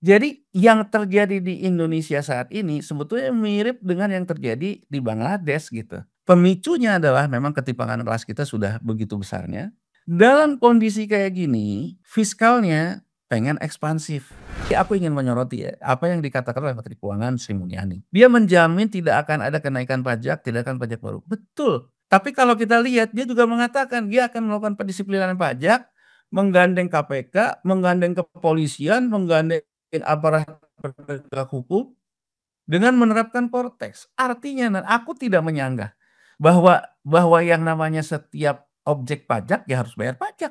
Jadi yang terjadi di Indonesia saat ini sebetulnya mirip dengan yang terjadi di Bangladesh gitu. Pemicunya adalah memang ketimpangan kelas kita sudah begitu besarnya. Dalam kondisi kayak gini, fiskalnya pengen ekspansif. Aku ingin menyoroti ya, apa yang dikatakan oleh Menteri Keuangan Sri Mulyani. Dia menjamin tidak akan ada kenaikan pajak, tidak akan pajak baru. Betul. Tapi kalau kita lihat, dia juga mengatakan dia akan melakukan pendisiplinan pajak, menggandeng KPK, menggandeng kepolisian, menggandeng aparat penegak hukum dengan menerapkan Kortex. Artinya, aku tidak menyanggah bahwa yang namanya setiap objek pajak ya harus bayar pajak.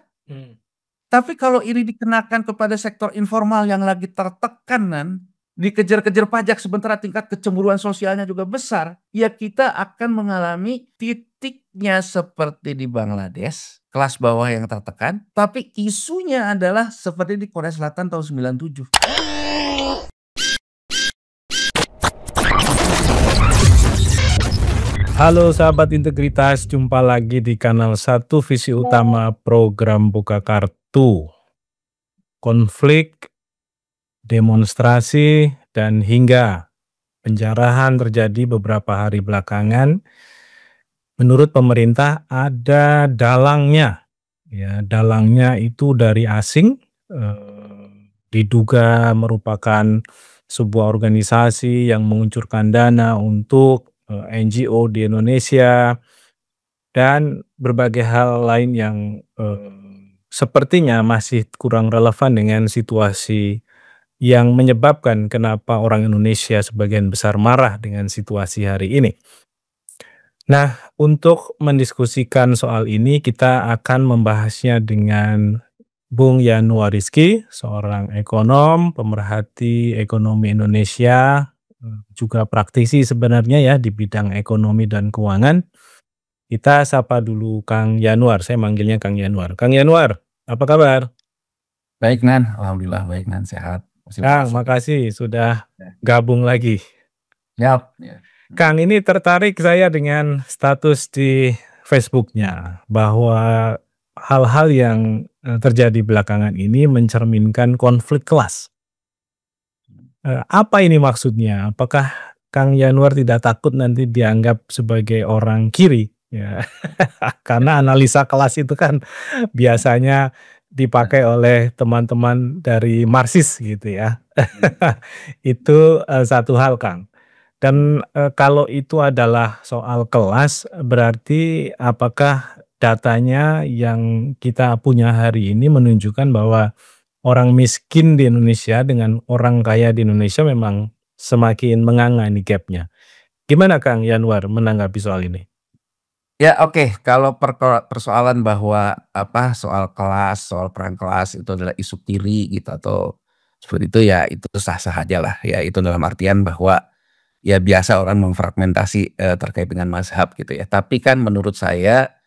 Tapi kalau ini dikenakan kepada sektor informal yang lagi tertekan, dikejar-kejar pajak sementara tingkat kecemburuan sosialnya juga besar, ya kita akan mengalami titiknya seperti di Bangladesh, kelas bawah yang tertekan, tapi isunya adalah seperti di Korea Selatan tahun 97. Halo sahabat integritas, jumpa lagi di kanal Satu Visi Utama program Buka Kartu. Konflik, demonstrasi, dan hingga penjarahan terjadi beberapa hari belakangan. Menurut pemerintah ada dalangnya. Ya, dalangnya itu dari asing, diduga merupakan sebuah organisasi yang menguncurkan dana untuk NGO di Indonesia dan berbagai hal lain yang sepertinya masih kurang relevan dengan situasi yang menyebabkan kenapa orang Indonesia sebagian besar marah dengan situasi hari ini. Nah, untuk mendiskusikan soal ini kita akan membahasnya dengan Bung Yanuar Rizky, seorang ekonom, pemerhati ekonomi Indonesia, juga praktisi sebenarnya ya di bidang ekonomi dan keuangan. Kita sapa dulu Kang Yanuar, saya manggilnya Kang Yanuar. Kang Yanuar, apa kabar? Baik Nan, alhamdulillah baik Nan, sehat. Kang, makasih sudah Ya. gabung lagi. Siap. Ya. Kang, ini tertarik saya dengan status di Facebooknya bahwa hal-hal yang terjadi belakangan ini mencerminkan konflik kelas. Apa ini maksudnya? Apakah Kang Yanuar tidak takut nanti dianggap sebagai orang kiri? Ya, karena analisa kelas itu kan biasanya dipakai oleh teman-teman dari Marxis gitu ya. Itu satu hal, Kang. Dan kalau itu adalah soal kelas, berarti apakah datanya yang kita punya hari ini menunjukkan bahwa orang miskin di Indonesia dengan orang kaya di Indonesia memang semakin menganga nih gap-nya. Gimana Kang Yanuar menanggapi soal ini? Ya oke, kalau persoalan bahwa soal kelas, soal perang kelas itu adalah isu kiri gitu atau seperti itu ya itu sah-sah aja lah ya, itu dalam artian bahwa ya biasa orang memfragmentasi terkait dengan mazhab gitu ya. Tapi kan menurut saya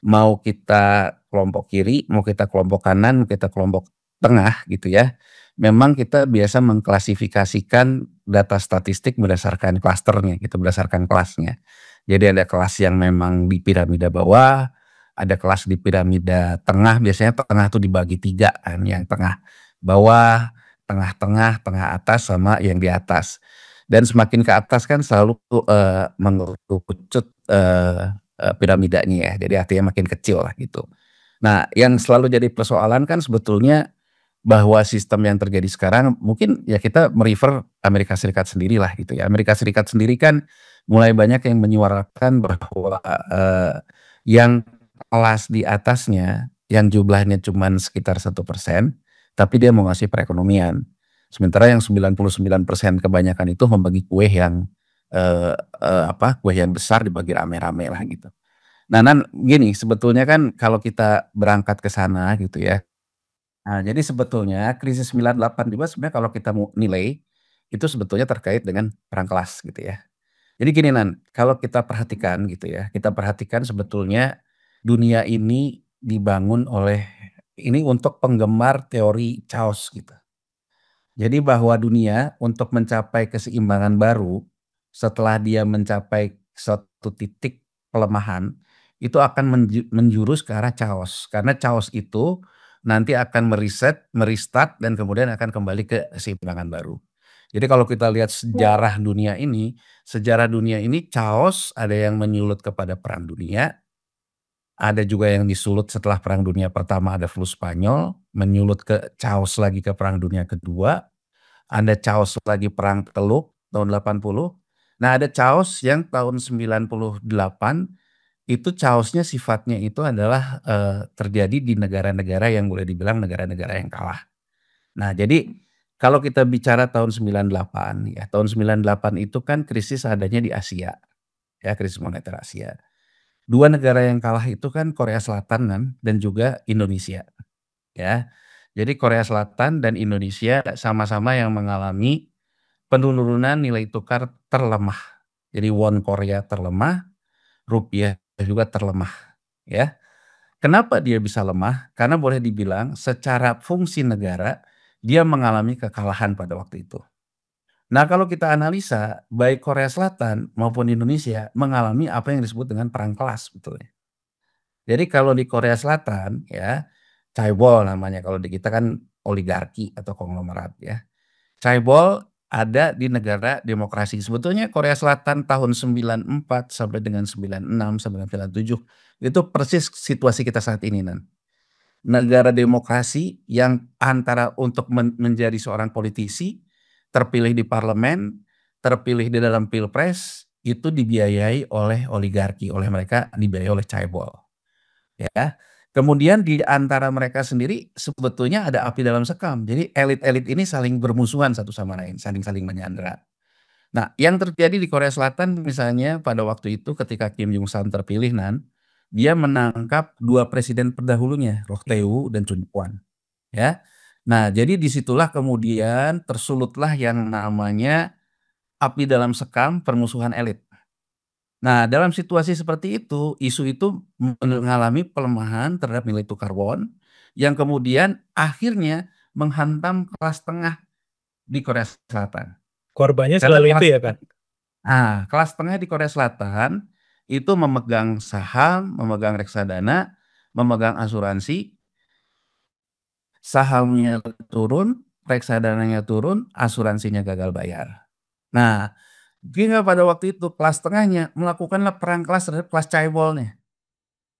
mau kita kelompok kiri, mau kita kelompok kanan, mau kita kelompok tengah gitu ya. Memang kita biasa mengklasifikasikan data statistik berdasarkan klasternya gitu, berdasarkan kelasnya. Jadi ada kelas yang memang di piramida bawah, ada kelas di piramida tengah, biasanya tengah tuh dibagi 3 kan, yang tengah bawah, tengah-tengah, tengah atas, sama yang di atas. Dan semakin ke atas kan selalu mengerucut piramidanya ya, jadi artinya makin kecil lah gitu. Nah yang selalu jadi persoalan kan sebetulnya bahwa sistem yang terjadi sekarang mungkin ya kita merefer Amerika Serikat sendiri lah gitu ya. Amerika Serikat sendiri kan mulai banyak yang menyuarakan bahwa yang kelas di atasnya yang jumlahnya cuman sekitar 1%, tapi dia mau ngasih perekonomian. Sementara yang 99% kebanyakan itu membagi kue yang kue yang besar dibagi rame-rame lah gitu. Nah Nan gini, sebetulnya kan kalau kita berangkat ke sana gitu ya. Nah, jadi sebetulnya krisis 98 juga sebenarnya kalau kita mau nilai, itu sebetulnya terkait dengan perang kelas gitu ya. Jadi gini Nan, kalau kita perhatikan gitu ya, kita perhatikan sebetulnya dunia ini dibangun oleh ini untuk penggemar teori chaos gitu. Jadi bahwa dunia untuk mencapai keseimbangan baru, setelah dia mencapai suatu titik pelemahan, itu akan menjurus ke arah chaos. Karena chaos itu nanti akan merestart dan kemudian akan kembali ke keseimbangan baru. Jadi kalau kita lihat sejarah dunia ini chaos, ada yang menyulut kepada perang dunia, ada juga yang disulut setelah Perang Dunia Pertama ada flu Spanyol, menyulut ke chaos lagi ke Perang Dunia Kedua, ada chaos lagi Perang Teluk tahun 80. Nah, ada chaos yang tahun 98 itu chaosnya sifatnya itu adalah terjadi di negara-negara yang boleh dibilang negara-negara yang kalah. Nah, jadi kalau kita bicara tahun 98 ya, tahun 98 itu kan krisis adanya di Asia, ya krisis moneter Asia. Dua negara yang kalah itu kan Korea Selatan kan dan juga Indonesia, ya. Jadi Korea Selatan dan Indonesia sama-sama yang mengalami penurunan nilai tukar terlemah. Jadi won Korea terlemah, rupiah juga terlemah, ya. Kenapa dia bisa lemah? Karena boleh dibilang secara fungsi negara dia mengalami kekalahan pada waktu itu. Nah, kalau kita analisa baik Korea Selatan maupun Indonesia mengalami apa yang disebut dengan perang kelas sebetulnya. Jadi kalau di Korea Selatan ya, chaebol namanya, kalau di kita kan oligarki atau konglomerat ya. Chaebol ada di negara demokrasi. Sebetulnya Korea Selatan tahun 94 sampai dengan 96 sampai dengan 97 itu persis situasi kita saat ini Nan. Negara demokrasi yang antara untuk menjadi seorang politisi, terpilih di parlemen, terpilih di dalam pilpres, itu dibiayai oleh oligarki, oleh mereka dibiayai oleh chaebol. Ya. Kemudian di antara mereka sendiri sebetulnya ada api dalam sekam. Jadi elit-elit ini saling bermusuhan satu sama lain, saling-saling menyandera. Nah, yang terjadi di Korea Selatan misalnya pada waktu itu ketika Kim Jong Sam terpilih dia menangkap dua presiden pendahulunya, Roh Tae-woo dan Chun Kwan, ya. Nah, jadi disitulah kemudian tersulutlah yang namanya api dalam sekam permusuhan elit. Nah, dalam situasi seperti itu, isu itu mengalami pelemahan terhadap nilai tukar won yang kemudian akhirnya menghantam kelas tengah di Korea Selatan. Korbannya Karena selalu itu ya, Kak? kelas tengah di Korea Selatan itu memegang saham, memegang reksadana, memegang asuransi, sahamnya turun, reksadananya turun, asuransinya gagal bayar. Nah, hingga pada waktu itu kelas tengahnya melakukanlah perang kelas terhadap kelas chaebolnya.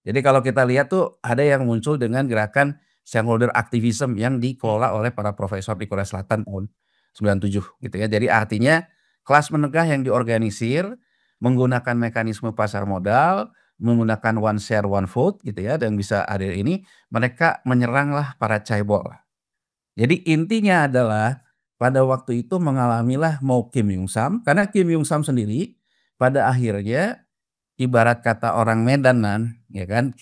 Jadi kalau kita lihat tuh ada yang muncul dengan gerakan shareholder activism yang dikelola oleh para profesor di Korea Selatan tahun 97 gitu ya. Jadi artinya kelas menengah yang diorganisir menggunakan mekanisme pasar modal, menggunakan one share one vote gitu ya, dan bisa ada ini mereka menyeranglah para chaebol. Jadi intinya adalah pada waktu itu mengalamilah mau Kim Jong Sam karena Kim Jong Sam sendiri pada akhirnya ibarat kata orang Medanan, ya kan,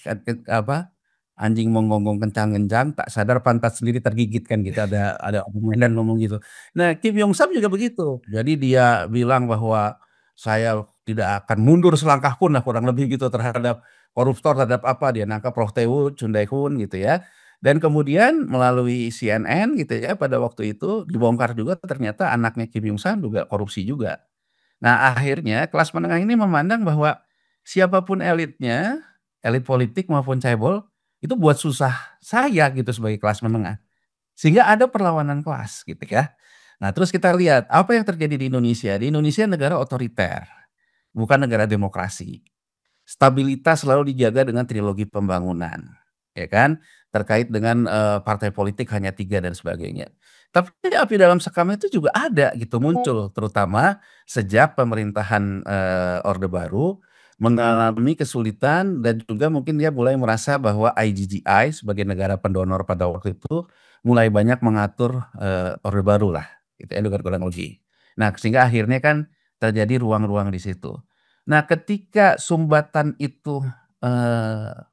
anjing menggonggong kencang-kencang, tak sadar pantat sendiri tergigit kan gitu, ada orang Medan ngomong gitu. Nah, Kim Yong Sam juga begitu. Jadi dia bilang bahwa, "Saya tidak akan mundur selangkah pun," lah kurang lebih gitu terhadap koruptor, terhadap apa, dia nangkap Roh Tae-woo, Chun Dae-hoon gitu ya. Dan kemudian melalui CNN gitu ya, pada waktu itu dibongkar juga ternyata anaknya Kim Yong Sam juga korupsi juga. Nah, akhirnya kelas menengah ini memandang bahwa siapapun elitnya, elit politik maupun chaebol, itu buat susah saya gitu sebagai kelas menengah. Sehingga ada perlawanan kelas gitu ya. Nah, terus kita lihat apa yang terjadi di Indonesia. Di Indonesia negara otoriter, bukan negara demokrasi. Stabilitas selalu dijaga dengan trilogi pembangunan, ya kan? Terkait dengan, partai politik hanya 3 dan sebagainya. Tapi api dalam sekam itu juga ada gitu muncul, terutama sejak pemerintahan, Orde Baru mengalami kesulitan dan juga mungkin dia mulai merasa bahwa IGGI sebagai negara pendonor pada waktu itu mulai banyak mengatur, Orde Baru lah, gitu ya kurang lebih. Nah, sehingga akhirnya kan terjadi ruang-ruang di situ. Nah, ketika sumbatan itu,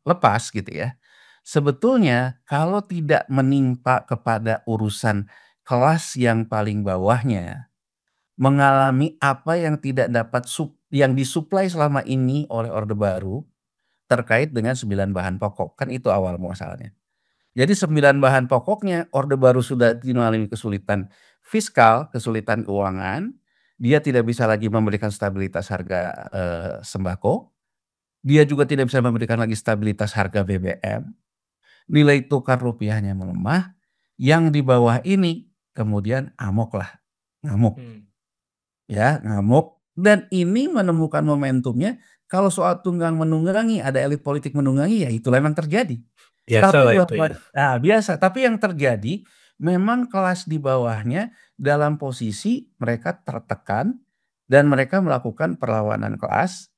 lepas gitu ya, sebetulnya kalau tidak menimpa kepada urusan kelas yang paling bawahnya, mengalami apa yang tidak dapat yang disuplai selama ini oleh Orde Baru terkait dengan 9 bahan pokok, kan itu awal muasalnya. Jadi 9 bahan pokoknya Orde Baru sudah mengalami kesulitan fiskal, kesulitan keuangan, dia tidak bisa lagi memberikan stabilitas harga, sembako, dia juga tidak bisa memberikan lagi stabilitas harga BBM, nilai tukar rupiahnya melemah, yang di bawah ini kemudian ngamuk Hmm. ya, ngamuk dan ini menemukan momentumnya kalau soal tunggang menunggangi, ada elit politik menunggangi ya itulah memang terjadi. Tapi Biasalah itu ya. bahwa biasa, tapi yang terjadi memang kelas di bawahnya dalam posisi mereka tertekan dan mereka melakukan perlawanan kelas.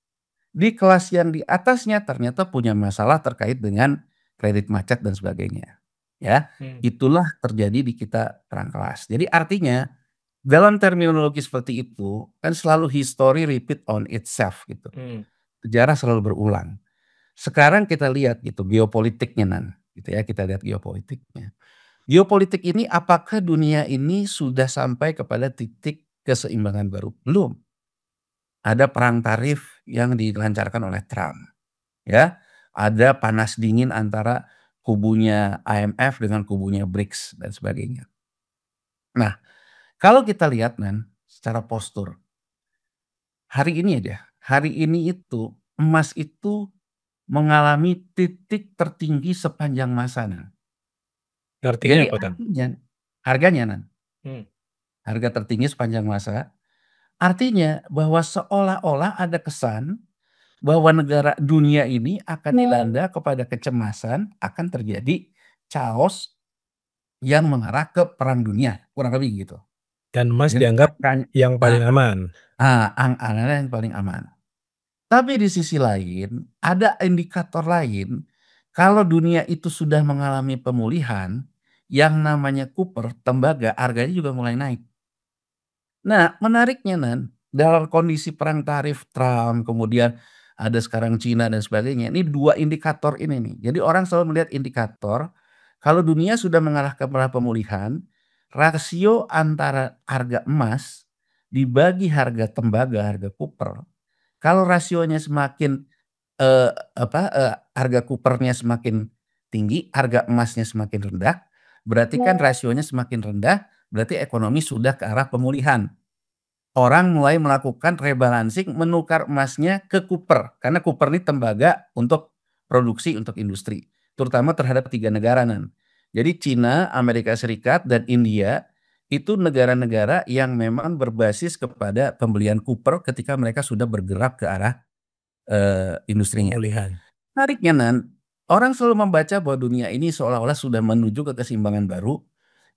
Di kelas yang di atasnya ternyata punya masalah terkait dengan kredit macet dan sebagainya. Ya, Hmm. itulah terjadi di kita perang kelas. Jadi artinya dalam terminologi seperti itu kan selalu history repeat on itself gitu. Hmm. Sejarah selalu berulang. Sekarang kita lihat gitu geopolitiknya gitu ya, kita lihat geopolitiknya. Geopolitik ini apakah dunia ini sudah sampai kepada titik keseimbangan baru? Belum. Ada perang tarif yang dilancarkan oleh Trump, ya. Ada panas dingin antara kubunya IMF dengan kubunya BRICS dan sebagainya. Nah, kalau kita lihat secara postur, hari ini itu emas itu mengalami titik tertinggi sepanjang masa Artinya Jadi apa kan? harganya Hmm. harga tertinggi sepanjang masa, artinya bahwa seolah-olah ada kesan bahwa negara dunia ini akan dilanda kepada kecemasan akan terjadi chaos yang mengarah ke perang dunia, kurang lebih gitu. Dan emas Jadi dianggap yang paling aman. yang paling aman. Tapi di sisi lain, ada indikator lain, kalau dunia itu sudah mengalami pemulihan, yang namanya copper, tembaga, harganya juga mulai naik. Nah, menariknya dalam kondisi perang tarif Trump, kemudian ada sekarang Cina dan sebagainya, ini 2 indikator ini nih. Jadi orang selalu melihat indikator, kalau dunia sudah mengarah ke arah pemulihan, rasio antara harga emas dibagi harga tembaga, harga copper, kalau rasionya semakin, harga kupernya semakin tinggi, harga emasnya semakin rendah, berarti kan rasionya semakin rendah, berarti ekonomi sudah ke arah pemulihan. Orang mulai melakukan rebalancing menukar emasnya ke kuper, karena kuper ini tembaga untuk produksi untuk industri, terutama terhadap 3 negara Jadi Cina, Amerika Serikat, dan India itu negara-negara yang memang berbasis kepada pembelian kuper ketika mereka sudah bergerak ke arah industrinya. Pemulihan. Menariknya orang selalu membaca bahwa dunia ini seolah-olah sudah menuju ke keseimbangan baru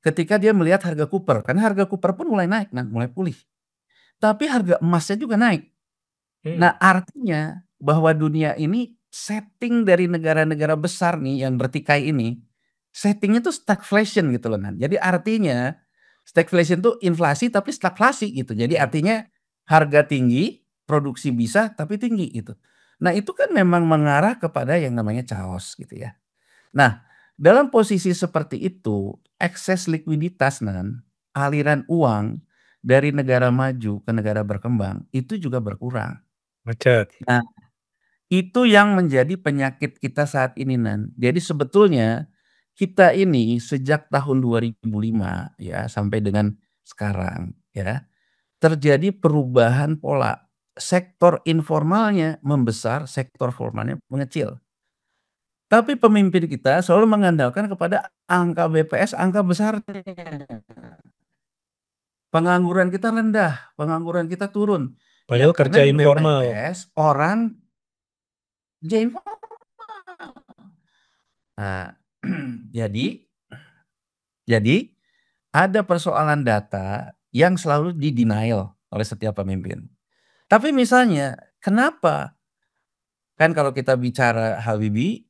ketika dia melihat harga kuper, karena harga kuper pun mulai naik mulai pulih. Tapi harga emasnya juga naik. Hmm. Nah, artinya bahwa dunia ini setting dari negara-negara besar nih yang bertikai ini, settingnya tuh stagflation gitu loh Jadi artinya stagflation tuh inflasi tapi stagflasi gitu. Jadi Hmm. artinya harga tinggi, produksi bisa tapi tinggi gitu. Nah, itu kan memang mengarah kepada yang namanya chaos gitu ya. Nah, dalam posisi seperti itu, ekses likuiditas aliran uang dari negara maju ke negara berkembang itu juga berkurang. Macet. Nah, itu yang menjadi penyakit kita saat ini Jadi sebetulnya kita ini sejak tahun 2005 ya sampai dengan sekarang ya, terjadi perubahan pola. Sektor informalnya membesar, sektor formalnya mengecil. Tapi pemimpin kita selalu mengandalkan kepada angka BPS, angka besarnya. Pengangguran kita rendah, pengangguran kita turun. Ya Padahal karena kerja di informal. BPS orang informal. Nah, jadi jadi ada persoalan data yang selalu di-denial oleh setiap pemimpin. Tapi misalnya kenapa kan kalau kita bicara Habibie,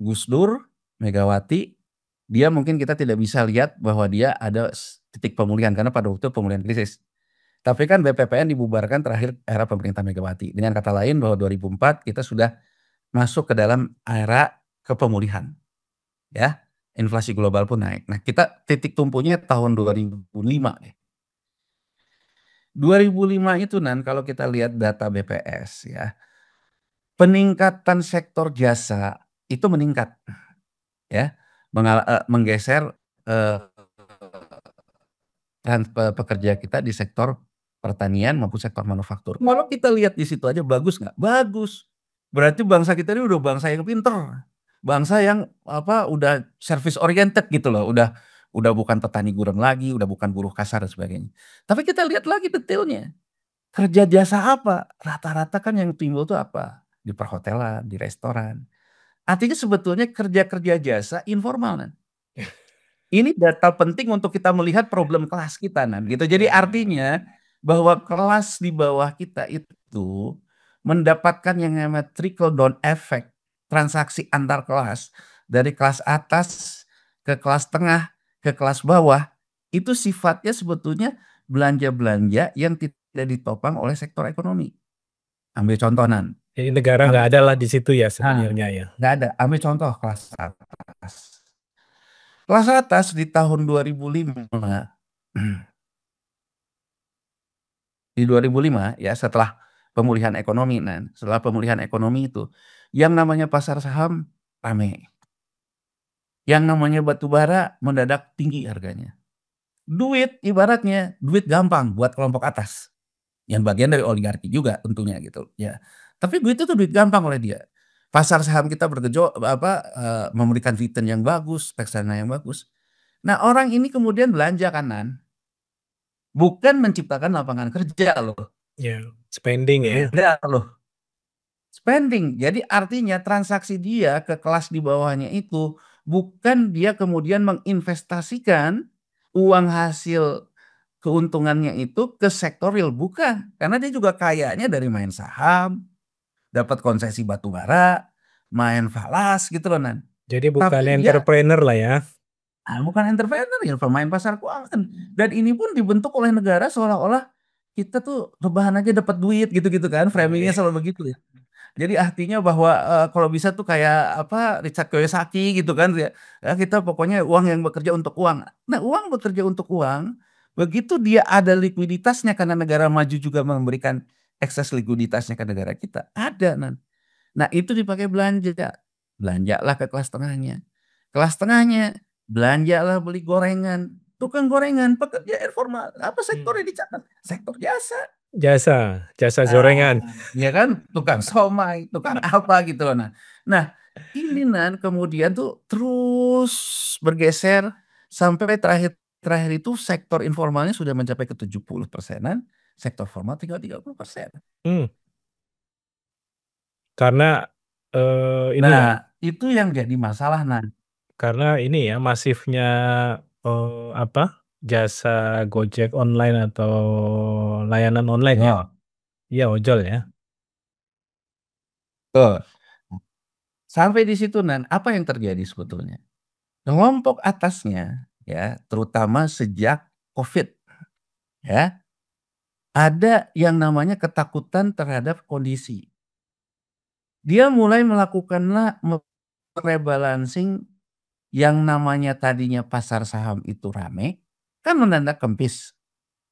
Gus Dur, Megawati, dia mungkin kita tidak bisa lihat bahwa dia ada titik pemulihan karena pada waktu pemulihan krisis. Tapi kan BPPN dibubarkan terakhir era pemerintah Megawati. Dengan kata lain bahwa 2004 kita sudah masuk ke dalam era kepemulihan, ya. Inflasi global pun naik. Nah, kita titik tumpunya tahun 2005 deh. 2005 itu kalau kita lihat data BPS ya, peningkatan sektor jasa itu meningkat ya, menggeser, eee, pekerja kita di sektor pertanian maupun sektor manufaktur. Kalau kita lihat di situ aja bagus nggak? Bagus. Berarti bangsa kita ini udah bangsa yang pinter. bangsa yang apa udah service oriented gitu loh, udah bukan petani gurem lagi, udah bukan buruh kasar dan sebagainya. Tapi kita lihat lagi detailnya. Kerja jasa apa? Rata-rata kan yang timbul tuh apa? Di perhotelan, di restoran. Artinya sebetulnya kerja-kerja jasa informal kan. Ini data penting untuk kita melihat problem kelas kita nan gitu. Jadi artinya bahwa kelas di bawah kita itu mendapatkan yang namanya trickle down effect transaksi antar kelas dari kelas atas ke kelas tengah ke kelas bawah itu sifatnya sebetulnya belanja-belanja yang tidak ditopang oleh sektor ekonomi. Ambil contoh nan. Jadi negara nggak Ambil, ada lah di situ ya nah, sebenarnya ya. nggak ada. Ambil contoh kelas atas. Kelas atas di tahun 2005 di 2005 ya setelah pemulihan ekonomi setelah pemulihan ekonomi itu yang namanya pasar saham rame. Yang namanya batu bara mendadak tinggi harganya. Duit ibaratnya duit gampang buat kelompok atas. Yang bagian dari oligarki juga tentunya gitu ya. Tapi duit itu duit gampang oleh dia. Pasar saham kita memberikan return yang bagus, reksadana yang bagus. Nah, orang ini kemudian belanja kanan, bukan menciptakan lapangan kerja loh. Ya, spending ya. Beda loh. Spending. Jadi artinya transaksi dia ke kelas di bawahnya itu bukan dia kemudian menginvestasikan uang hasil keuntungannya itu ke sektor real, bukan. Karena dia juga kayaknya dari main saham, dapat konsesi batu bara, main falas gitu loh Nan. Jadi bukan Tapi dia entrepreneur lah ya. bukan entrepreneur ya, pemain pasar keuangan. Dan ini pun dibentuk oleh negara seolah-olah kita tuh rebahan aja dapat duit gitu-gitu kan. Oh, Framingnya iya. selalu begitu ya. Jadi artinya bahwa kalau bisa tuh kayak apa Richard Kiyosaki gitu kan ya, kita pokoknya uang yang bekerja untuk uang. Nah, uang bekerja untuk uang, begitu dia ada likuiditasnya karena negara maju juga memberikan ekses likuiditasnya ke negara kita, ada Nah, itu dipakai belanja. Belanjalah ke kelas tengahnya. Kelas tengahnya belanjalah beli gorengan. Tukang gorengan, pekerja informal. Apa Hmm. sektornya dicatat? Sektor jasa. Jasa Ah, gorengan. ya kan tukang somai, tukang apa gitu loh. Nah, ini kemudian tuh terus bergeser sampai terakhir itu sektor informalnya sudah mencapai ke 70%-an, sektor formal tinggal 30%. Hmm. Karena ini Nah, ya, itu yang jadi masalah karena ini ya masifnya apa jasa Gojek online atau layanan online ya. Ya, Iya ojol ya. tuh. Sampai di situ apa yang terjadi sebetulnya? Kelompok atasnya ya, terutama sejak COVID ya, ada yang namanya ketakutan terhadap kondisi. Dia mulai melakukanlah rebalancing yang namanya tadinya pasar saham itu rame, kan mendadak kempis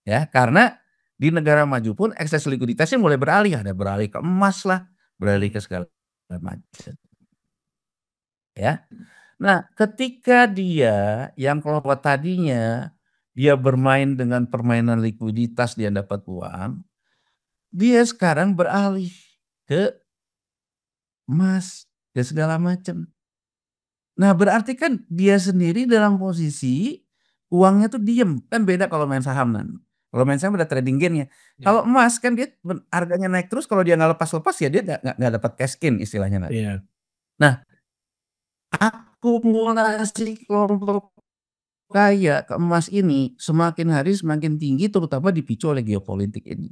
ya, karena di negara maju pun ekses likuiditasnya mulai beralih, ada beralih ke emas lah, beralih ke Hmm. segala macam ya. Nah, ketika dia yang kelompok tadinya dia bermain dengan permainan likuiditas dia dapat uang, dia sekarang beralih ke emas, ke segala macam. Nah, berarti kan dia sendiri dalam posisi uangnya tuh diem, kan beda kalau main saham Kalau main saham ada trading gain-nya. Ya. Kalau emas kan dia harganya naik terus, kalau dia nggak lepas-lepas ya dia nggak dapat cash in istilahnya Iya. Nah, akumulasi kelompok kaya ke emas ini semakin hari semakin tinggi terutama dipicu oleh geopolitik ini.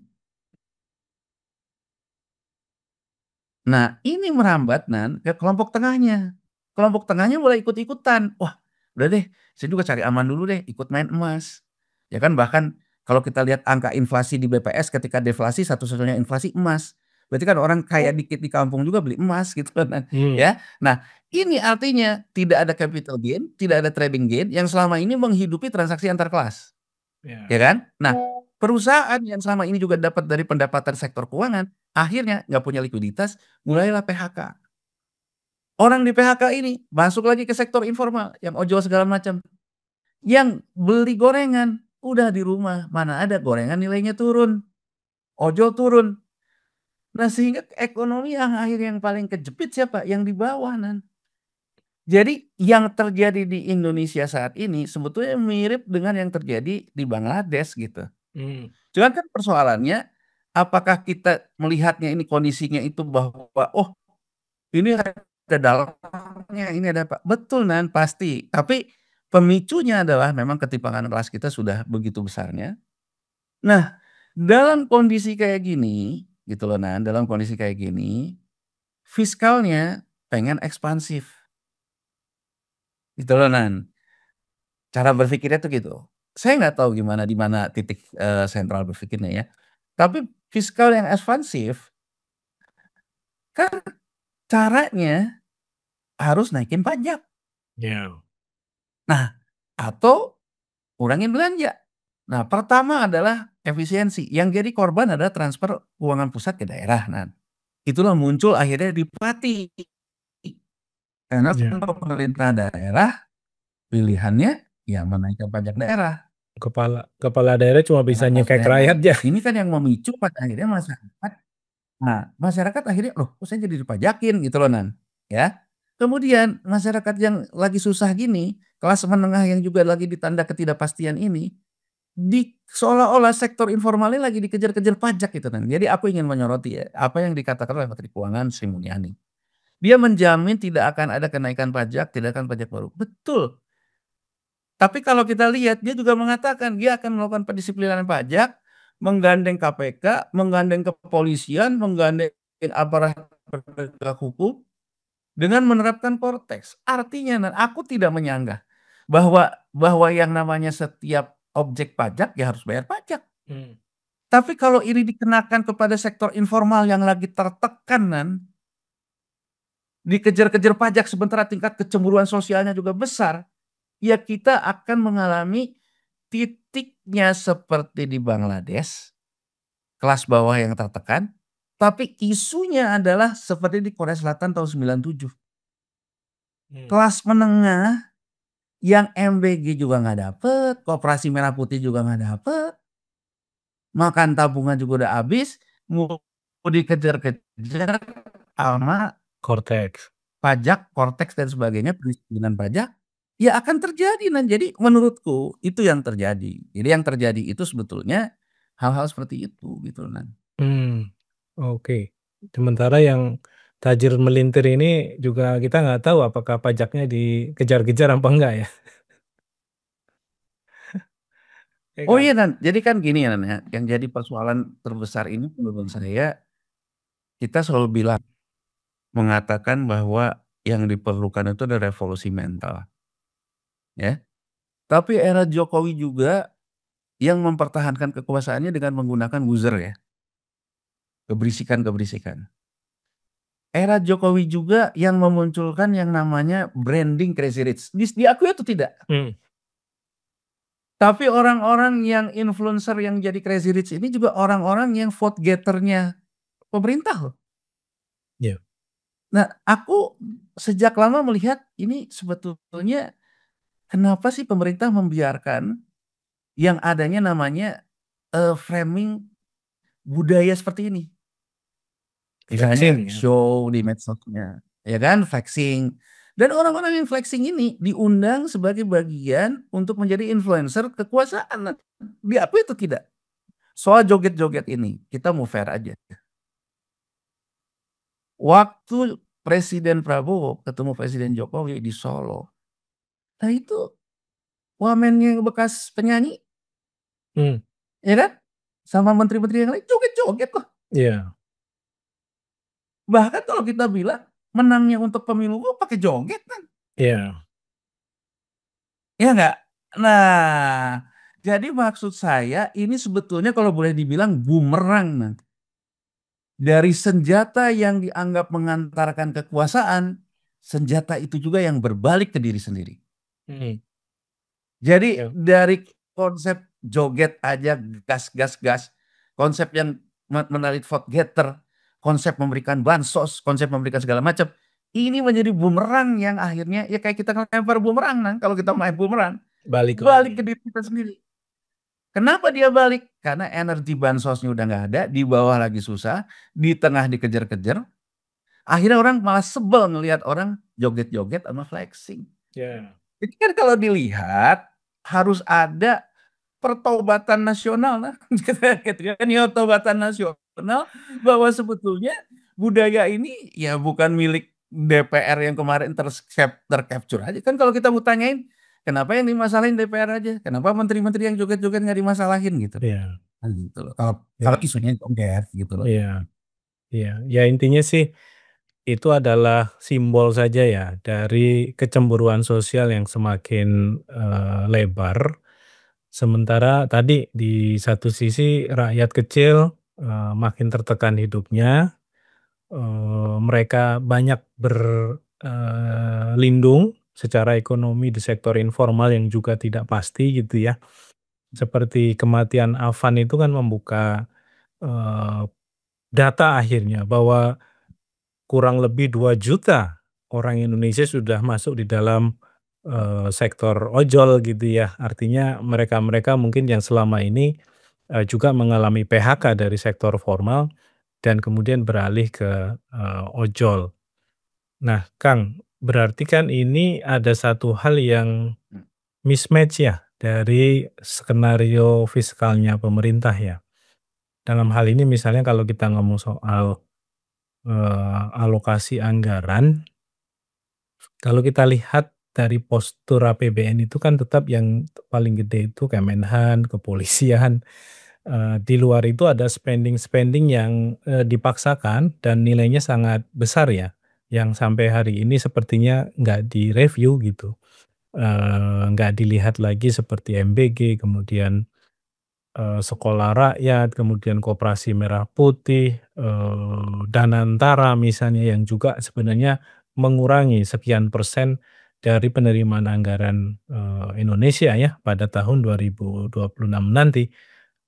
Nah, ini merambat ke kelompok tengahnya. Kelompok tengahnya mulai ikut-ikutan. Wah, udah deh, saya juga cari aman dulu deh, ikut main emas. Ya kan bahkan kalau kita lihat angka inflasi di BPS ketika deflasi satu-satunya inflasi emas. Berarti kan orang kaya dikit di kampung juga beli emas gitu kan Hmm. ya. Nah, ini artinya tidak ada capital gain, tidak ada trading gain yang selama ini menghidupi transaksi antar kelas. Ya. Ya kan? Nah, perusahaan yang selama ini juga dapat dari pendapatan sektor keuangan, akhirnya nggak punya likuiditas, mulailah PHK. Orang di PHK ini masuk lagi ke sektor informal yang ojol segala macam. Yang beli gorengan udah di rumah, mana ada gorengan nilainya turun, ojol turun. Nah, sehingga ekonomi yang akhir yang paling kejepit siapa? Yang di bawah Jadi yang terjadi di Indonesia saat ini sebetulnya mirip dengan yang terjadi di Bangladesh gitu. Mmm. Cuman kan persoalannya, apakah kita melihatnya ini kondisinya itu bahwa, "Oh, ini ada dalangnya, ini ada apa," betul Nan, pasti. Tapi pemicunya adalah memang ketimpangan kelas kita sudah begitu besarnya. Nah, dalam kondisi kayak gini, gitu loh Nan, dalam kondisi kayak gini, fiskalnya pengen ekspansif, gitu loh Nan. Cara berpikirnya tuh gitu. Saya nggak tahu gimana di mana titik, sentral berpikirnya ya. Tapi fiskal yang ekspansif, kan caranya harus naikin pajak. Iya. Nah, atau kurangin belanja. Nah, pertama adalah efisiensi, yang jadi korban adalah transfer keuangan pusat ke daerah. Nah, itulah muncul akhirnya di Pati. Karena Iya. pemerintah daerah pilihannya ya menaikkan pajak daerah. Kepala kepala daerah cuma bisa Kepala nyekek daerah. rakyatnya. Ini kan yang memicu pada akhirnya masyarakat. Nah, masyarakat akhirnya, "Loh, kok saya jadi dipajakin?" Gitu loh, Nan, ya. Kemudian masyarakat yang lagi susah gini, kelas menengah yang juga lagi ditanda ketidakpastian ini, seolah-olah sektor informalnya lagi dikejar-kejar pajak gitu, Nan. Jadi aku ingin menyoroti ya, apa yang dikatakan oleh Menteri Keuangan Sri Mulyani. Dia menjamin tidak akan ada kenaikan pajak, tidak akan pajak baru. Betul, tapi kalau kita lihat dia juga mengatakan dia akan melakukan pendisiplinan pajak, menggandeng KPK, menggandeng kepolisian, menggandeng aparat penegak hukum dengan menerapkan Kortex. Artinya aku tidak menyanggah bahwa bahwa yang namanya setiap objek pajak ya harus bayar pajak. Mmm. Tapi kalau ini dikenakan kepada sektor informal yang lagi tertekan, dikejar-kejar pajak sementara tingkat kecemburuan sosialnya juga besar, ya kita akan mengalami titiknya seperti di Bangladesh, kelas bawah yang tertekan, tapi isunya adalah seperti di Korea Selatan tahun 97. Mmm. Kelas menengah yang MBG juga nggak dapet, Koperasi Merah Putih juga nggak dapet, makan tabungan juga udah habis, mau dikejar-kejar sama Korteks. pajak, Kortex dan sebagainya, pendisiplinan pajak, ya akan terjadi jadi menurutku itu yang terjadi. Jadi yang terjadi itu sebetulnya hal-hal seperti itu gitu loh, Mmm. Oke. Sementara yang tajir melintir ini juga kita nggak tahu apakah pajaknya dikejar-kejar apa enggak ya? Ya Oh kan? iya Nan, jadi kan gini ya Nan ya, yang jadi persoalan terbesar ini menurut saya, kita selalu bilang, mengatakan bahwa yang diperlukan itu adalah revolusi mental, ya. Tapi era Jokowi juga yang mempertahankan kekuasaannya dengan menggunakan buzzer ya, keberisikan-keberisikan. Era Jokowi juga yang memunculkan yang namanya branding Crazy Rich. Diakui atau tidak? Mmm. Tapi orang-orang yang influencer yang jadi Crazy Rich ini juga orang-orang yang vote getter-nya pemerintah loh. Iya. Nah, aku sejak lama melihat ini sebetulnya kenapa sih pemerintah membiarkan yang adanya namanya, framing budaya seperti ini. Misalnya Flexing ya? show di medsosnya, ya kan, flexing. Dan orang-orang yang flexing ini diundang sebagai bagian untuk menjadi influencer kekuasaan. Nah, diakui atau tidak? Soal joget-joget ini, kita mau fair aja. Waktu Presiden Prabowo ketemu Presiden Jokowi di Solo, nah itu wamennya bekas penyanyi, Mmm. ya kan, sama menteri-menteri yang lain joget-joget loh. Iya. Bahkan kalau kita bilang menangnya untuk pemilu pakai joget kan, Iya. ya nggak? Nah, jadi maksud saya ini sebetulnya kalau boleh dibilang bumerang nanti. Dari senjata yang dianggap mengantarkan kekuasaan, senjata itu juga yang berbalik ke diri sendiri. Mhm. Jadi Iya. dari konsep joget aja gas gas gas, konsep yang menarik vote getter, konsep memberikan bansos, konsep memberikan segala macam, ini menjadi bumerang yang akhirnya ya kayak kita ngelempar bumerang kalau kita main bumerang, Balik balik ke lagi. diri kita sendiri. Kenapa dia balik? Karena energi bansosnya udah nggak ada, di bawah lagi susah, di tengah dikejar-kejar, Akhirnya orang malah sebel ngelihat orang joget-joget sama flexing. Ya. Jadi kan kalau dilihat harus ada pertobatan nasional lah. Gitu kan ya, pertobatan nasional bahwa sebetulnya budaya ini ya bukan milik DPR yang kemarin tercapture aja. Kan kalau kita mau tanyain kenapa yang dimasalahin DPR aja? Kenapa menteri-menteri yang joget-joget nggak dimasalahin gitu? Iya, Kan gitu loh. Kalau kalau iya, isunya joget gitu loh. iya, iya. Ya intinya sih itu adalah simbol saja ya dari kecemburuan sosial yang semakin lebar. Sementara tadi di satu sisi rakyat kecil makin tertekan hidupnya, mereka banyak berlindung secara ekonomi di sektor informal yang juga tidak pasti gitu ya. Seperti kematian Afan itu kan membuka eee, data akhirnya bahwa kurang lebih 2 juta orang Indonesia sudah masuk di dalam sektor ojol gitu ya. Artinya mereka-mereka mungkin yang selama ini juga mengalami PHK dari sektor formal dan kemudian beralih ke ojol. Nah, Kang, berarti kan ini ada satu hal yang mismatch ya dari skenario fiskalnya pemerintah ya. Dalam hal ini misalnya kalau kita ngomong soal alokasi anggaran, kalau kita lihat dari postur APBN itu kan tetap yang paling gede itu Kemenhan, kepolisian, di luar itu ada spending-spending yang dipaksakan dan nilainya sangat besar ya, yang sampai hari ini sepertinya nggak direview gitu. Nggak dilihat lagi seperti MBG, kemudian Sekolah Rakyat, kemudian Koperasi Merah Putih, Danantara misalnya yang juga sebenarnya mengurangi sekian persen dari penerimaan anggaran Indonesia ya pada tahun 2026 nanti.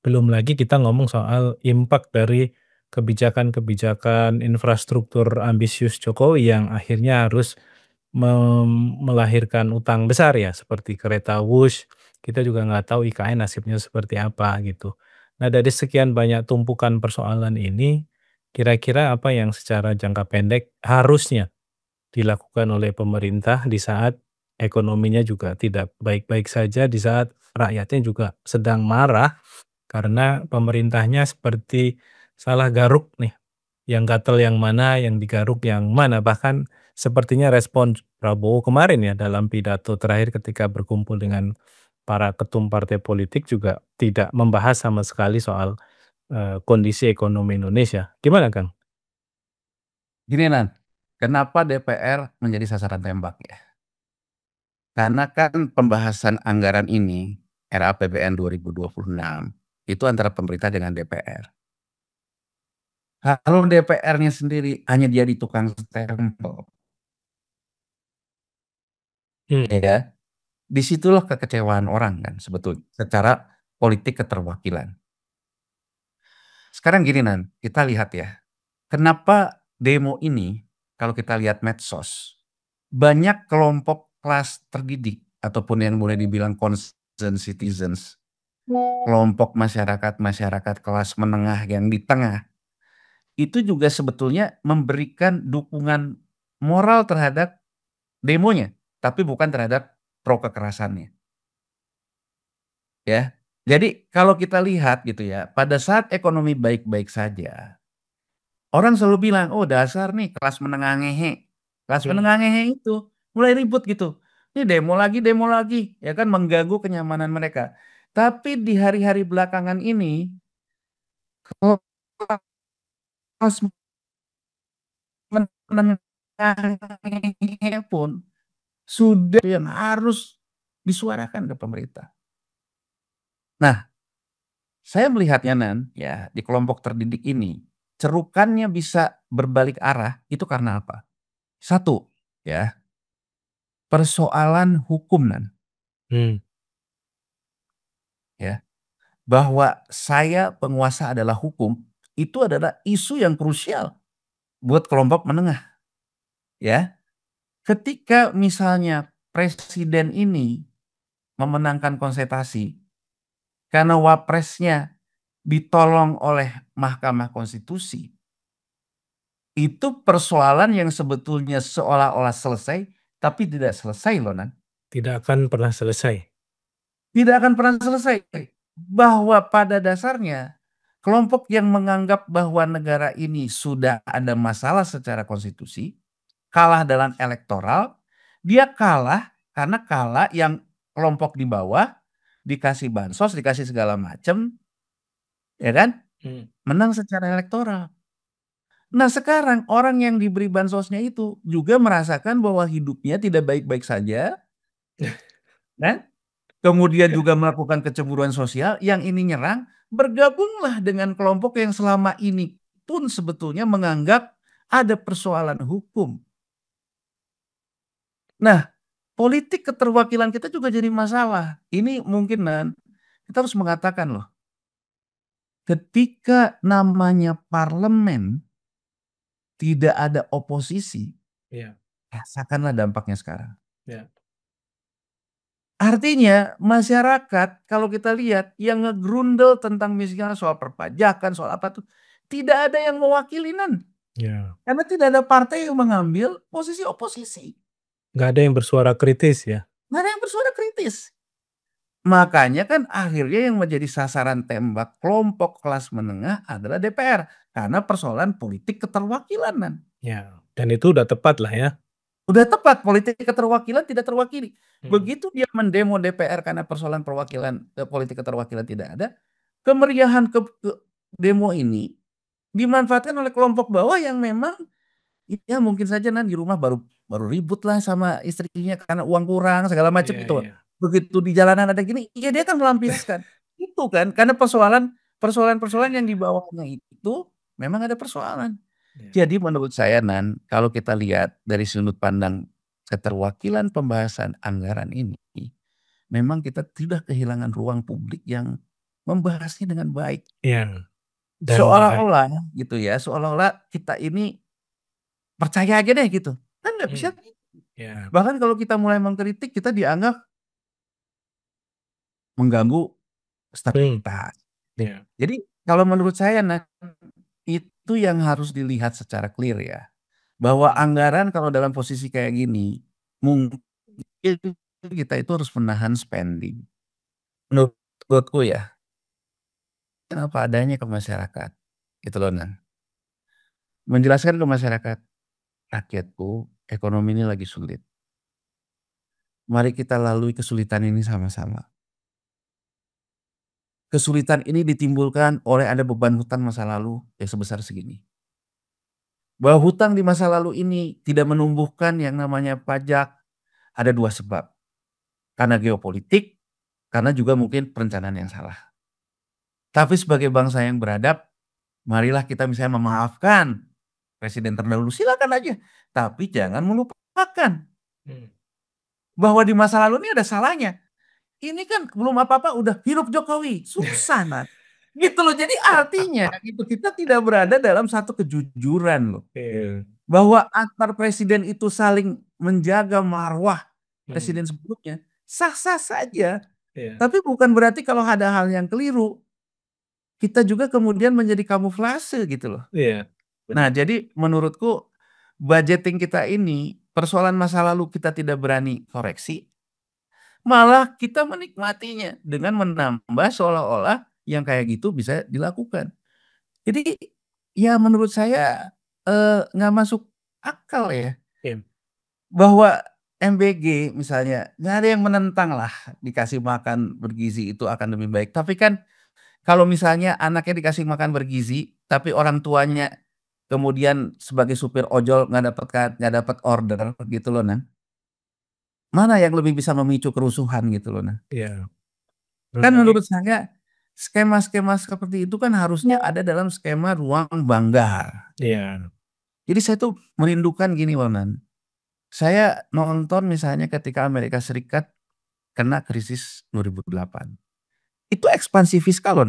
Belum lagi kita ngomong soal impact dari kebijakan-kebijakan infrastruktur ambisius Jokowi yang akhirnya harus melahirkan utang besar ya, seperti kereta Wush, kita juga nggak tahu IKN nasibnya seperti apa gitu. Nah, dari sekian banyak tumpukan persoalan ini, kira-kira apa yang secara jangka pendek harusnya dilakukan oleh pemerintah di saat ekonominya juga tidak baik-baik saja, di saat rakyatnya juga sedang marah karena pemerintahnya seperti salah garuk nih, yang gatel yang mana, yang digaruk yang mana. Bahkan sepertinya respon Prabowo kemarin ya dalam pidato terakhir ketika berkumpul dengan para ketum partai politik juga tidak membahas sama sekali soal, kondisi ekonomi Indonesia. Gimana, Kang? Gini Nan, kenapa DPR menjadi sasaran tembak ya? Karena kan pembahasan anggaran ini RAPBN 2026 itu antara pemerintah dengan DPR. Kalau DPR-nya sendiri hanya jadi tukang stempel, Hmm. ya, disitulah kekecewaan orang kan sebetulnya secara politik keterwakilan. Sekarang gini Nan, kita lihat ya, kenapa demo ini kalau kita lihat medsos banyak kelompok kelas terdidik ataupun yang boleh dibilang concerned citizens, kelompok masyarakat kelas menengah yang di tengah itu juga sebetulnya memberikan dukungan moral terhadap demonya, tapi bukan terhadap pro kekerasannya, ya. Jadi kalau kita lihat gitu ya, pada saat ekonomi baik-baik saja, orang selalu bilang, oh dasar nih kelas menengah ngehe. Kelas Hmm. menengah ngehe itu mulai ribut gitu. Ini demo lagi, ya kan mengganggu kenyamanan mereka. Tapi di hari-hari belakangan ini, kelas menengah ngehe pun sudah yang harus disuarakan ke pemerintah. Nah, saya melihatnya Nan, ya di kelompok terdidik ini, cerukannya bisa berbalik arah itu karena apa? Satu, ya persoalan hukum Nan, Hmm. ya bahwa saya penguasa adalah hukum itu adalah isu yang krusial buat kelompok menengah, ya. Ketika misalnya presiden ini memenangkan konsentrasi karena wapresnya ditolong oleh Mahkamah Konstitusi, Itu persoalan yang sebetulnya seolah-olah selesai, tapi tidak selesai loh, Nan. Tidak akan pernah selesai. Tidak akan pernah selesai. Bahwa pada dasarnya kelompok yang menganggap bahwa negara ini sudah ada masalah secara konstitusi, kalah dalam elektoral, dia kalah karena kalah yang kelompok di bawah dikasih bansos, dikasih segala macam, ya kan? Menang secara elektoral. Nah, sekarang orang yang diberi bansosnya itu juga merasakan bahwa hidupnya tidak baik-baik saja, kan? Kemudian juga melakukan kecemburuan sosial, yang ini nyerang, bergabunglah dengan kelompok yang selama ini pun sebetulnya menganggap ada persoalan hukum. Nah, politik keterwakilan kita juga jadi masalah. Ini mungkin kita harus mengatakan loh, ketika namanya parlemen tidak ada oposisi, Iya. rasakanlah dampaknya sekarang. Ya. Artinya masyarakat kalau kita lihat yang ngegrundel tentang misalnya soal perpajakan, soal apa tuh, tidak ada yang mewakilinan. Ya. Karena tidak ada partai yang mengambil posisi oposisi. Nggak ada yang bersuara kritis ya. Nggak ada yang bersuara kritis. Makanya kan akhirnya yang menjadi sasaran tembak kelompok kelas menengah adalah DPR. Karena persoalan politik keterwakilan. Ya. Dan itu udah tepat lah ya. Udah tepat, politik keterwakilan tidak terwakili. Hmm. Begitu dia mendemo DPR karena persoalan perwakilan politik keterwakilan tidak ada, kemeriahan ke demo ini dimanfaatkan oleh kelompok bawah yang memang ya mungkin saja di rumah baru ribut lah sama istrinya karena uang kurang segala macam Iya, itu. iya. Begitu di jalanan ada gini, ya dia kan melampiaskan. Itu kan karena persoalan-persoalan yang di bawahnya itu memang ada persoalan. Iya. Jadi menurut saya kalau kita lihat dari sudut pandang keterwakilan pembahasan anggaran ini, memang kita tidak kehilangan ruang publik yang membahasnya dengan baik. Iya. Dan Seolah-olah gitu ya, seolah-olah kita ini percaya aja deh gitu. Kan nggak bisa. ya. Bahkan kalau kita mulai mengkritik, kita dianggap mengganggu stabilitas. Ya. Jadi kalau menurut saya itu yang harus dilihat secara clear ya. Bahwa anggaran kalau dalam posisi kayak gini, mungkin kita itu harus menahan spending. Menurutku ya, apa adanya ke masyarakat. Gitu loh, menjelaskan ke masyarakat, rakyatku, ekonomi ini lagi sulit. Mari kita lalui kesulitan ini sama-sama. Kesulitan ini ditimbulkan oleh ada beban hutang masa lalu yang sebesar segini. Bahwa hutang di masa lalu ini tidak menumbuhkan yang namanya pajak, ada dua sebab. Karena geopolitik, karena juga mungkin perencanaan yang salah. Tapi sebagai bangsa yang beradab, marilah kita misalnya memaafkan presiden terdahulu, silakan aja. Tapi jangan melupakan bahwa di masa lalu ini ada salahnya. Ini kan belum apa-apa udah hidup Jokowi, susah gitu loh. Jadi artinya gitu kita tidak berada dalam satu kejujuran loh. Bahwa antar presiden itu saling menjaga marwah presiden sebelumnya, sah-sah saja. Tapi bukan berarti kalau ada hal yang keliru, kita juga kemudian menjadi kamuflase gitu loh. Nah, jadi menurutku budgeting kita ini, persoalan masa lalu kita tidak berani koreksi, malah kita menikmatinya dengan menambah seolah-olah yang kayak gitu bisa dilakukan. Jadi ya menurut saya nggak masuk akal ya. Bahwa MBG misalnya nggak ada yang menentang lah dikasih makan bergizi itu akan lebih baik. Tapi kan kalau misalnya anaknya dikasih makan bergizi, tapi orang tuanya kemudian sebagai supir ojol nggak dapat order gitu loh, mana yang lebih bisa memicu kerusuhan gitu loh, kan menurut saya skema-skema seperti itu kan harusnya ada dalam skema ruang banggar. Jadi saya tuh merindukan gini loh, saya nonton misalnya ketika Amerika Serikat kena krisis 2008. Itu ekspansi fiskal loh,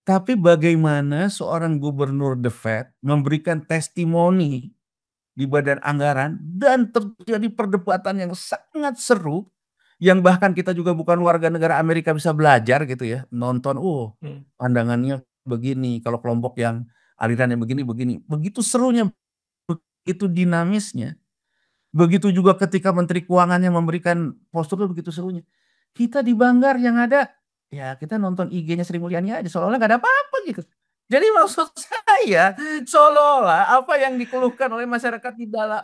Tapi bagaimana seorang gubernur The Fed memberikan testimoni di badan anggaran dan terjadi perdebatan yang sangat seru yang bahkan kita juga bukan warga negara Amerika bisa belajar gitu ya, nonton pandangannya begini kalau kelompok yang alirannya begini. Begitu serunya, begitu dinamisnya. Begitu juga ketika Menteri Keuangannya memberikan postur begitu serunya. Kita di Banggar yang ada, ya kita nonton IG-nya Sri Mulyani aja, seolah-olah nggak ada apa-apa gitu. Jadi maksud saya, seolah-olah apa yang dikeluhkan oleh masyarakat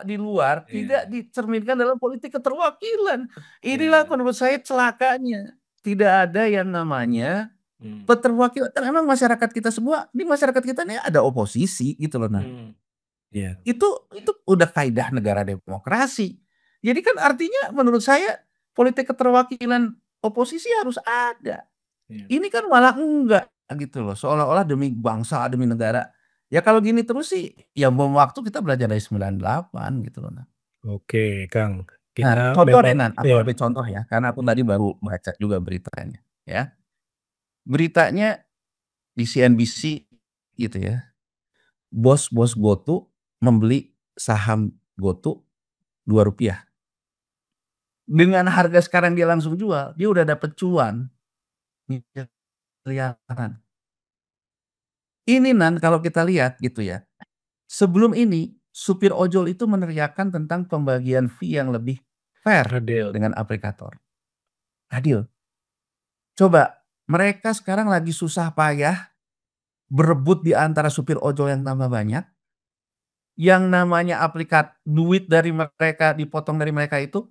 di luar tidak dicerminkan dalam politik keterwakilan. Inilah menurut saya celakanya. Tidak ada yang namanya keterwakilan. Dan memang masyarakat kita semua, di masyarakat kita ini ada oposisi gitu loh. Nah, Iya. itu udah kaidah negara demokrasi. Jadi kan artinya menurut saya politik keterwakilan oposisi harus ada. Iya. Ini kan malah enggak gitu loh. Seolah-olah demi bangsa, demi negara. Ya kalau gini terus sih, ya bom waktu kita belajar dari 98 gitu loh. Nah, Oke, Kang. Nah, Kita contoh deh memang Nan, aku iya. ambil contoh ya, karena aku tadi baru baca juga beritanya, ya. Beritanya di CNBC gitu ya. Bos-bos GoTo membeli saham GoTo Rp2. Dengan harga sekarang dia langsung jual, dia udah dapet cuan miliaran. Ini Nan kalau kita lihat gitu ya. Sebelum ini supir ojol itu meneriakkan tentang pembagian fee yang lebih fair Adil. dengan aplikator. Adil. Coba mereka sekarang lagi susah payah berebut di antara supir ojol yang tambah banyak. Yang namanya aplikat duit dari mereka dipotong dari mereka itu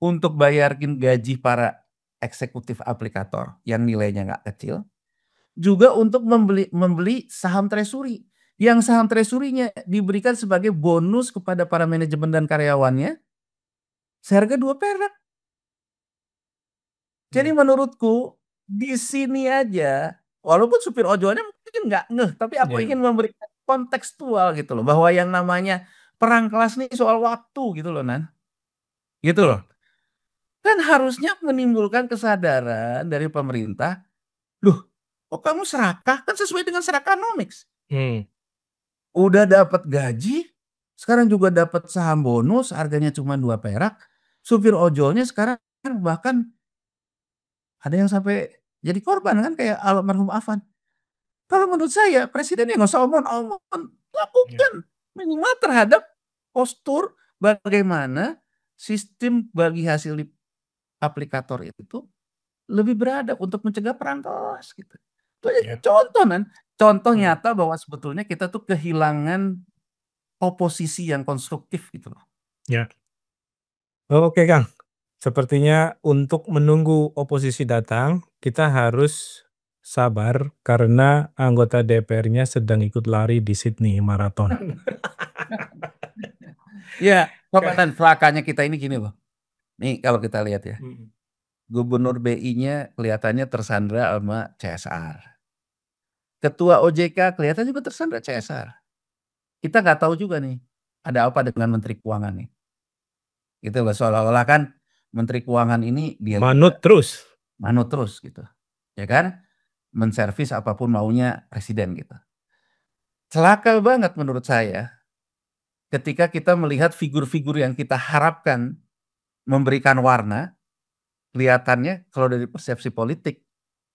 untuk bayarin gaji para eksekutif aplikator yang nilainya nggak kecil. Juga untuk membeli saham treasury. Yang saham treasury-nya diberikan sebagai bonus kepada para manajemen dan karyawannya seharga 2 perak. Jadi menurutku di sini aja, walaupun supir ojolnya mungkin nggak ngeh, tapi aku ingin memberikan kontekstual gitu loh, bahwa yang namanya perang kelas nih soal waktu gitu loh Nan. Gitu loh. Kan harusnya menimbulkan kesadaran dari pemerintah, loh kok kamu serakah? Kan sesuai dengan Serakanomics. Udah dapat gaji, sekarang juga dapat saham bonus, harganya cuma 2 perak. Supir ojolnya sekarang bahkan ada yang sampai jadi korban kan kayak almarhum Afan. Kalau menurut saya presiden yang nggak usah omong-omong, lakukan minimal terhadap postur bagaimana sistem bagi hasil aplikator itu lebih beradab untuk mencegah perang kelas gitu. Itu aja contoh Nan, contoh nyata bahwa sebetulnya kita tuh kehilangan oposisi yang konstruktif gitu loh. Ya. Oke, Kang. Sepertinya untuk menunggu oposisi datang, kita harus sabar karena anggota DPR-nya sedang ikut lari di Sydney Marathon. Ya, Nan, celakanya kita ini gini loh. Nih kalau kita lihat ya, Gubernur BI-nya kelihatannya tersandra sama CSR. Ketua OJK kelihatan juga tersandra CSR. Kita nggak tahu juga nih, ada apa dengan Menteri Keuangan nih. Gitu loh, seolah-olah kan Menteri Keuangan ini dia Manut terus. manut terus gitu. Ya kan? Menservis apapun maunya presiden gitu. Celaka banget menurut saya ketika kita melihat figur-figur yang kita harapkan memberikan warna, kelihatannya kalau dari persepsi politik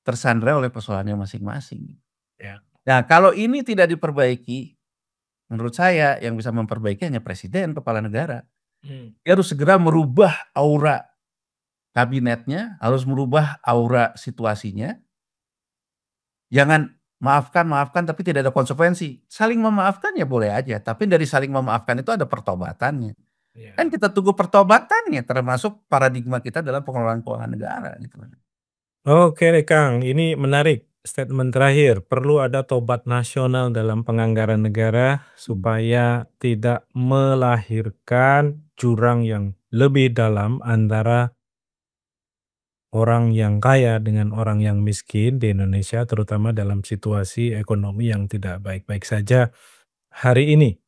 tersandra oleh persoalannya masing-masing. Ya. Nah, kalau ini tidak diperbaiki, menurut saya yang bisa memperbaiki hanya presiden, kepala negara. Dia harus segera merubah aura kabinetnya, harus merubah aura situasinya. Jangan maafkan tapi tidak ada konsekuensi. Saling memaafkan ya boleh aja, tapi dari saling memaafkan itu ada pertobatannya. Kan kita tunggu pertobatannya, termasuk paradigma kita dalam pengelolaan keuangan negara gitu. Oke deh, Kang, ini menarik. Statement terakhir, perlu ada tobat nasional dalam penganggaran negara supaya tidak melahirkan jurang yang lebih dalam antara orang yang kaya dengan orang yang miskin di Indonesia, terutama dalam situasi ekonomi yang tidak baik-baik saja hari ini.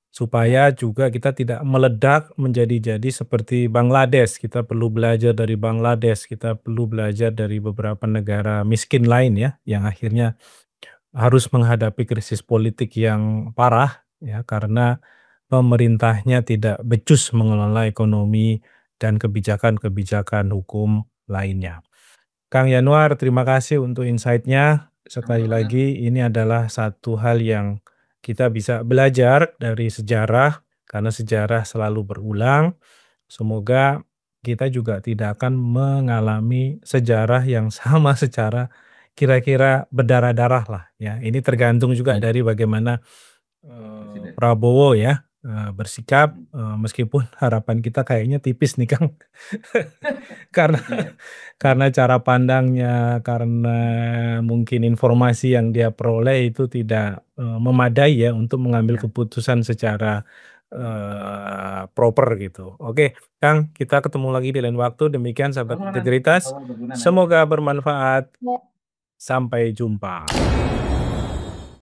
Supaya juga kita tidak meledak menjadi-jadi seperti Bangladesh. Kita perlu belajar dari Bangladesh, kita perlu belajar dari beberapa negara miskin lain ya, yang akhirnya harus menghadapi krisis politik yang parah ya, karena pemerintahnya tidak becus mengelola ekonomi dan kebijakan-kebijakan hukum lainnya. Kang Yanuar, terima kasih untuk insight-nya. Sekali lagi, ini adalah satu hal yang kita bisa belajar dari sejarah, karena sejarah selalu berulang. Semoga kita juga tidak akan mengalami sejarah yang sama secara kira-kira berdarah-darah lah ya. Ini tergantung juga Baik, dari bagaimana, presiden. Prabowo ya, bersikap, Mhm. meskipun harapan kita kayaknya tipis nih Kang. Karena Iya. karena cara pandangnya, karena mungkin informasi yang dia peroleh itu tidak, memadai ya untuk mengambil Iya. keputusan secara, proper gitu. Oke, Kang, kita ketemu lagi di lain waktu. Demikian sahabat Sama nanti integritas, insya Allah berguna nanti. semoga bermanfaat. Sampai jumpa.